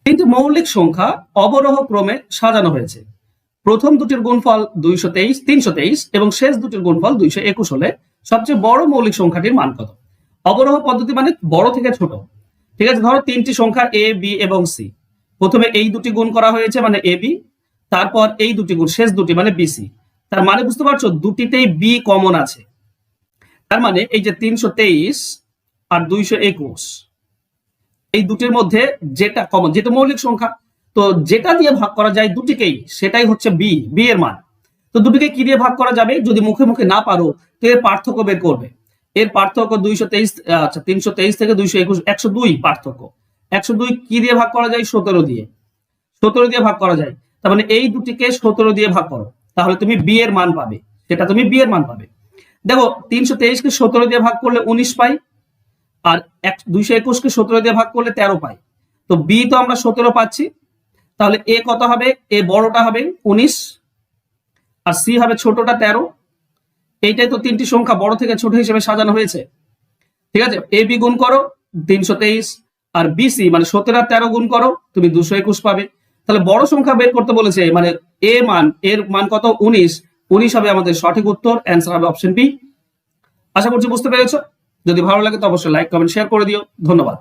তিনটি মৌলিক সংখ্যা অবরোহ ক্রমে সাজানো হয়েছে। প্রথম দুটির গুণফল 323 এবং শেষ দুটির গুণফল 221 হলে সবচেয়ে বড় মৌলিক সংখ্যাটির মান কত? অবরোহ পদ্ধতি মানে বড় থেকে ছোট। ঠিক আছে, ধরো তিনটি সংখ্যা এ, বি এবং সি। প্রথমে এই দুটি গুণ করা হয়েছে মানে এ বি, তারপর এই দুটি গুণ শেষ দুটি মানে বিসি। তার মানে বুঝতে পারছো দুটিতেই বি কমন আছে। তার মানে এই যে 323 আর 221 এই দুটির মধ্যে যেটা কমন, যেটা মৌলিক সংখ্যা, তো যেটা দিয়ে ভাগ করা যায় দুটিকেই সেটাই হচ্ছে বি, বি এর মান। তো দুটিকে কি দিয়ে ভাগ করা যাবে? যদি মুখে মুখে না পারো তো এর পার্থক্য বের করবে। এর পার্থক্য 223, আচ্ছা 323 থেকে 221, 102 পার্থক্য। 102 কি দিয়ে ভাগ করা যায়? 17 দিয়ে। 17 দিয়ে ভাগ করা যায়। তার মানে এই দুটিকে 17 দিয়ে ভাগ করো, তাহলে তুমি বি এর মান পাবে। সেটা তুমি বি এর মান পাবে। দেখো 323 কে 17 দিয়ে ভাগ করলে 19 পাই, আর 221 কে 17 দিয়ে ভাগ করলে 13 পাই। তো বি তো আমরা 17 পাচ্ছি, তাহলে এ কত হবে? এ বড়টা হবে 19 আর সি হবে ছোটটা 13। এইটাই তো তিনটি সংখ্যা বড় থেকে ছোট হিসেবে সাজানো হয়েছে। ঠিক আছে, এ বি গুণ করো 323 আর বিসি মানে 17 আর 13 গুণ করো, তুমি 221 পাবে। তাহলে বড় সংখ্যা বের করতে বলেছে, মানে এ মান, এর মান কত? 19 হবে আমাদের সঠিক উত্তর। অ্যান্সার হবে অপশন বি। আশা করছি বুঝতে পেরেছো। যদি ভালো লাগে তো অবশ্যই লাইক, কমেন্ট, শেয়ার করে দিও। ধন্যবাদ।